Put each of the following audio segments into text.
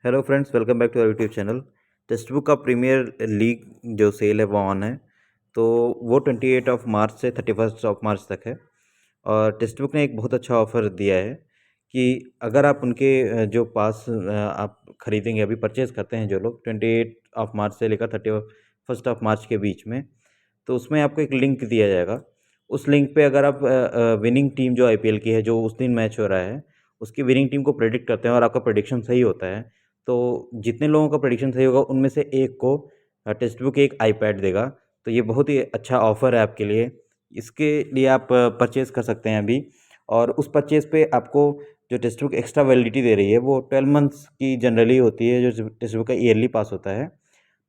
Hello friends, welcome back to our YouTube channel. Textbook का premier league जो sale है वो on है। तो वो 28 मार्च से 31 तक है। और टेक्स्ट बुक ने एक बहुत अच्छा ऑफ़र दिया है कि अगर आप उनके जो पास आप ख़रीदेंगे, अभी परचेज़ करते हैं जो लोग 28 मार्च से लेकर 31 मार्च के बीच में, तो उसमें आपको एक लिंक दिया जाएगा। उस लिंक पे अगर आप विनिंग टीम जो आईपीएल की है, जो उस दिन मैच हो रहा है, उसकी विनिंग टीम को प्रेडिक्ट करते हैं और आपका प्रेडिक्शन सही होता है, तो जितने लोगों का प्रेडिक्शन सही होगा उनमें से एक को टेक्स्ट बुक एक आईपैड देगा। तो ये बहुत ही अच्छा ऑफ़र है आपके लिए। इसके लिए आप परचेज़ कर सकते हैं अभी। और उस परचेज़ पे आपको जो टेक्स्ट बुक एक्स्ट्रा वैलिडिटी दे रही है वो 12 मंथ्स की जनरली होती है, जो टेक्स्ट बुक का ईयरली पास होता है।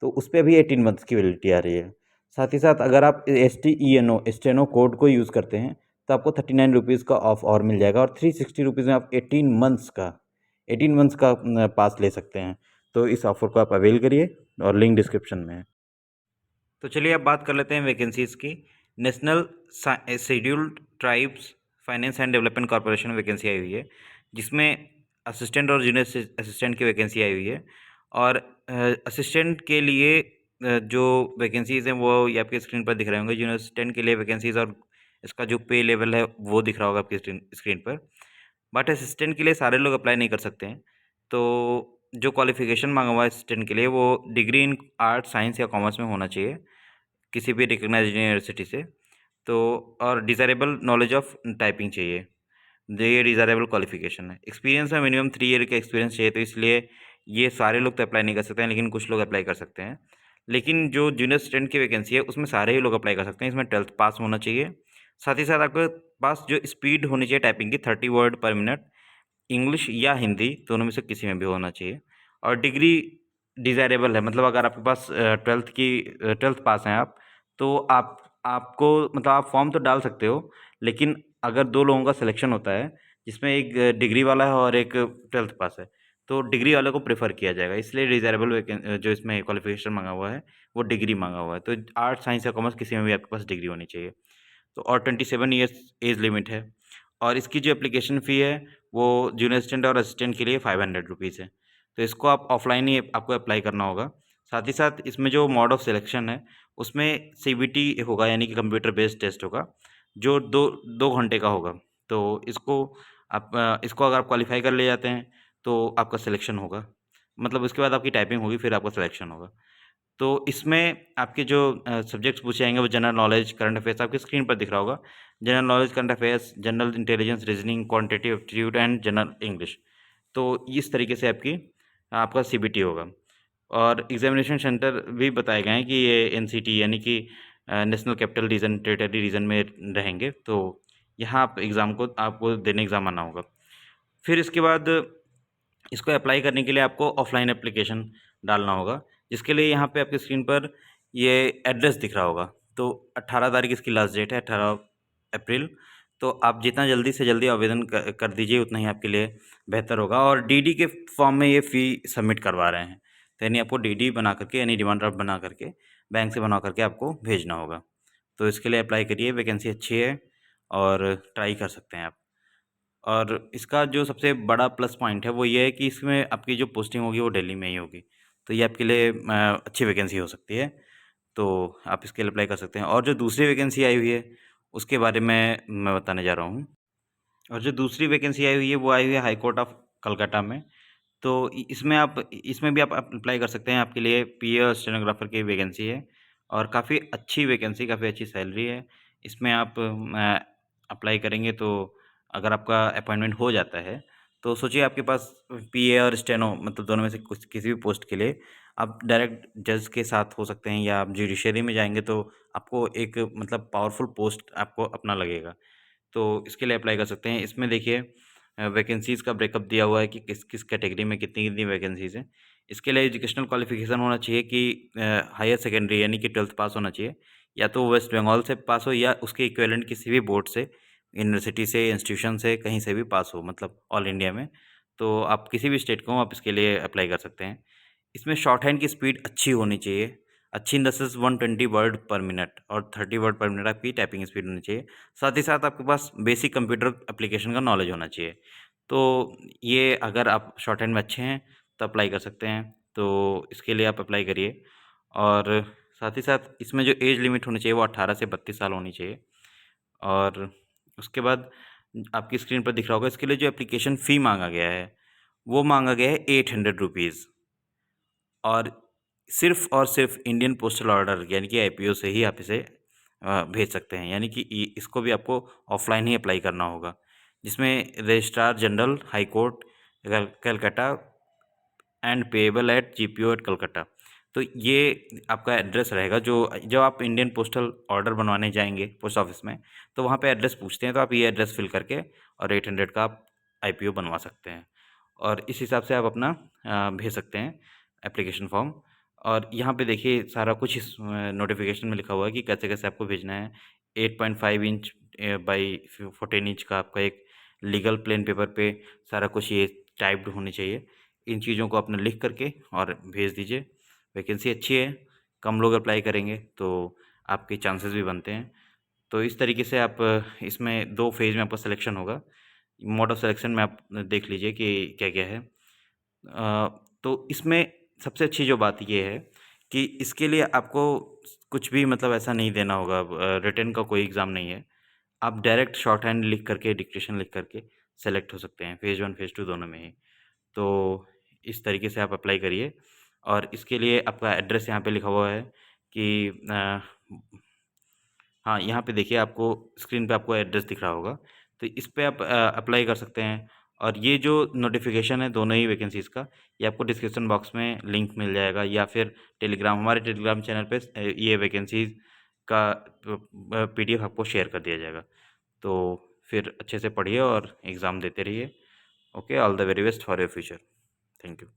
तो उस पे अभी 18 मंथ्स की वैलिडिटी आ रही है। साथ ही साथ अगर आप STENO स्टेनो कोड को यूज़ करते हैं तो आपको 39 रुपीज़ का ऑफ और मिल जाएगा और 360 रुपीज़ में आप 18 मंथ्स का पास ले सकते हैं। तो इस ऑफ़र को आप अवेल करिए और लिंक डिस्क्रिप्शन में है। तो चलिए अब बात कर लेते हैं वैकेंसीज़ की। National scheduled tribes finance and development corporation में वैकेंसी आई हुई है, जिसमें असिस्टेंट और जूनियर असिस्टेंट की वैकेंसी आई हुई है। और असिस्टेंट के लिए जो वैकेंसीज़ हैं वो ये आपके स्क्रीन पर दिख रहे होंगे। जूनियर असिस्टेंट के लिए वैकेंसीज़ और इसका जो पे लेवल है वो दिख रहा होगा आपकी स्क्रीन पर। बट असिस्टेंट के लिए सारे लोग अप्लाई नहीं कर सकते हैं। तो जो क्वालिफ़िकेशन माँगा हुआ है असिस्टेंट के लिए वो डिग्री इन आर्ट्स, साइंस या कॉमर्स में होना चाहिए, किसी भी रिकॉग्नाइज्ड यूनिवर्सिटी से। तो और डिज़ायरेबल नॉलेज ऑफ़ टाइपिंग चाहिए। ये डिज़ायरेबल क्वालिफ़िकेशन है। एक्सपीरियंस में मिनिमम 3 ईयर का एक्सपीरियंस चाहिए, तो इसलिए ये सारे लोग तो अप्लाई नहीं कर सकते हैं, लेकिन कुछ लोग अप्लाई कर सकते हैं। लेकिन जो जूनियर असिस्टेंट की वैकेंसी है उसमें सारे ही लोग अप्लाई कर सकते हैं। इसमें 12th पास होना चाहिए। साथ ही साथ आपके पास जो स्पीड होनी चाहिए टाइपिंग की 30 वर्ड पर मिनट, इंग्लिश या हिंदी दोनों में से किसी में भी होना चाहिए। और डिग्री डिज़ायरेबल है, मतलब अगर आपके पास 12th पास हैं आप, तो आपको मतलब आप फॉर्म तो डाल सकते हो, लेकिन अगर 2 लोगों का सिलेक्शन होता है, जिसमें एक डिग्री वाला है और एक 12th पास है, तो डिग्री वाले को प्रेफ़र किया जाएगा। इसलिए डिज़ायरेबल जो इसमें क्वालिफ़िकेशन माँगा हुआ है, वो डिग्री माँगा हुआ है। तो आर्ट्स, साइंस या कॉमर्स किसी में भी आपके पास डिग्री होनी चाहिए। तो और 27 ईयर्स एज लिमिट है। और इसकी जो एप्लीकेशन फ़ी है वो जूनियर असिस्टेंट और असिस्टेंट के लिए 500 रुपीज़ है। तो इसको आप ऑफ़लाइन ही आपको अप्लाई करना होगा। साथ ही साथ इसमें जो मोड ऑफ़ सिलेक्शन है उसमें सीबीटी होगा, यानी कि कंप्यूटर बेस्ड टेस्ट होगा, जो 2 घंटे का होगा। तो इसको अगर आप क्वालीफ़ाई कर ले जाते हैं तो आपका सिलेक्शन होगा। मतलब उसके बाद आपकी टाइपिंग होगी, फिर आपका सिलेक्शन होगा। तो इसमें आपके जो सब्जेक्ट्स पूछे जाएँगे वो जनरल नॉलेज, करंट अफ़ेयर्स आपकी स्क्रीन पर दिख रहा होगा। General knowledge, current affairs, general intelligence, reasoning, quantitative aptitude and general English. तो इस तरीके से आपका सीबीटी होगा। और एग्ज़ामिनेशन सेंटर भी बताए गए हैं कि ये एनसीटी यानी कि national capital region, territory region में रहेंगे। तो यहाँ आप एग्ज़ाम को आपको देने एग्ज़ाम आना होगा। फिर इसके बाद इसको अप्लाई करने के लिए आपको ऑफ़लाइन एप्लीकेशन डालना होगा, जिसके लिए यहाँ पे आपकी स्क्रीन पर ये एड्रेस दिख रहा होगा। तो 18 तारीख इसकी लास्ट डेट है, 18 अप्रैल। तो आप जितना जल्दी से जल्दी आवेदन कर दीजिए, उतना ही आपके लिए बेहतर होगा। और डीडी के फॉर्म में ये फ़ी सबमिट करवा रहे हैं। तो यानी आपको डीडी बना करके, यानी डिमांड ड्राफ्ट बना करके, बैंक से बनवा करके आपको भेजना होगा। तो इसके लिए अप्लाई करिए, वैकेंसी अच्छी है और ट्राई कर सकते हैं आप। और इसका जो सबसे बड़ा प्लस पॉइंट है वो ये है कि इसमें आपकी जो पोस्टिंग होगी वो दिल्ली में ही होगी। तो ये आपके लिए अच्छी वैकेंसी हो सकती है। तो आप इसके लिए अप्लाई कर सकते हैं। और जो दूसरी वैकेंसी आई हुई है उसके बारे में मैं बताने जा रहा हूँ। और जो दूसरी वैकेंसी आई हुई है वो आई हुई है हाई कोर्ट ऑफ कलकत्ता में। तो इसमें भी आप अप्लाई कर सकते हैं। आपके लिए पीए और स्टेनोग्राफर की वैकेंसी है और काफ़ी अच्छी वैकेंसी, काफ़ी अच्छी सैलरी है। इसमें आप अप्लाई करेंगे तो अगर आपका अपॉइंटमेंट हो जाता है, तो सोचिए आपके पास पीए और स्टेनो मतलब दोनों में से कुछ किसी भी पोस्ट के लिए आप डायरेक्ट जज के साथ हो सकते हैं, या आप जुडिशरी में जाएँगे तो आपको एक मतलब पावरफुल पोस्ट आपको अपना लगेगा। तो इसके लिए अप्लाई कर सकते हैं। इसमें देखिए वैकेंसीज़ का ब्रेकअप दिया हुआ है कि किस-किस कैटेगरी में कितनी-कितनी वैकेंसीज़ हैं। इसके लिए एजुकेशनल क्वालिफ़िकेशन होना चाहिए कि हायर सेकेंडरी यानी कि 12th पास होना चाहिए, या तो वेस्ट बंगाल से पास हो या उसके इक्विवेलेंट किसी भी बोर्ड से, यूनिवर्सिटी से, इंस्टीट्यूशन से, कहीं से भी पास हो, मतलब ऑल इंडिया में। तो आप किसी भी स्टेट के हों, आप इसके लिए अप्लाई कर सकते हैं। इसमें शॉर्ट हैंड की स्पीड अच्छी होनी चाहिए। अच्छी इन द सेंस 120 वर्ड पर मिनट और 30 वर्ड पर मिनट आपकी टाइपिंग स्पीड होनी चाहिए। साथ ही साथ आपके पास बेसिक कंप्यूटर एप्लीकेशन का नॉलेज होना चाहिए। तो ये अगर आप शॉर्ट हैंड में अच्छे हैं, तो अप्लाई कर सकते हैं। तो इसके लिए आप अप्लाई करिए। और साथ ही साथ इसमें जो एज लिमिट होनी चाहिए वो 18 से 32 साल होनी चाहिए। और उसके बाद आपकी स्क्रीन पर दिख रहा होगा, इसके लिए जो एप्लीकेशन फ़ी मांगा गया है वो मांगा गया है 800 रुपीज़। और सिर्फ़ इंडियन पोस्टल ऑर्डर यानी कि आईपीओ से ही आप इसे भेज सकते हैं, यानी कि इसको भी आपको ऑफलाइन ही अप्लाई करना होगा, जिसमें registrar general high court Calcutta and payable at GPO at Calcutta. तो ये आपका एड्रेस रहेगा। जो जब आप इंडियन पोस्टल ऑर्डर बनवाने जाएंगे पोस्ट ऑफिस में, तो वहाँ पे एड्रेस पूछते हैं, तो आप ये एड्रेस फिल करके और 800 का आप आईपीओ बनवा सकते हैं। और इस हिसाब से आप अपना भेज सकते हैं एप्लीकेशन फॉर्म। और यहाँ पे देखिए सारा कुछ इस नोटिफिकेशन में लिखा हुआ है कि कैसे कैसे आपको भेजना है। 8.5 इंच बाई 14 इंच का आपका एक लीगल प्लेन पेपर पे सारा कुछ ये टाइप्ड होनी चाहिए। इन चीज़ों को आपने लिख करके और भेज दीजिए। वैकेंसी अच्छी है, कम लोग अप्लाई करेंगे तो आपके चांसेस भी बनते हैं। तो इस तरीके से आप इसमें 2 फेज़ में आपका सिलेक्शन होगा। मोड ऑफ सिलेक्शन में आप देख लीजिए कि क्या-क्या है। तो इसमें सबसे अच्छी जो बात ये है कि इसके लिए आपको कुछ भी मतलब ऐसा नहीं देना होगा, रिटन का कोई एग्ज़ाम नहीं है। आप डायरेक्ट शॉर्ट हैंड लिख करके, डिक्टेशन लिख करके सेलेक्ट हो सकते हैं, फेज़ 1 फेज़ 2 दोनों में ही। तो इस तरीके से आप अप्लाई करिए। और इसके लिए आपका एड्रेस यहाँ पे लिखा हुआ है कि हाँ, यहाँ पे देखिए आपको स्क्रीन पे आपको एड्रेस दिख रहा होगा, तो इस पे आप अप्लाई कर सकते हैं। और ये जो नोटिफ़िकेशन है दोनों ही वैकेंसीज़ का, ये आपको डिस्क्रिप्शन बॉक्स में लिंक मिल जाएगा, या फिर हमारे टेलीग्राम चैनल पे ये वैकेंसीज़ का पीडीएफ आपको शेयर कर दिया जाएगा। तो फिर अच्छे से पढ़िए और एग्ज़ाम देते रहिए। Okay, all the very best for your future. Thank you.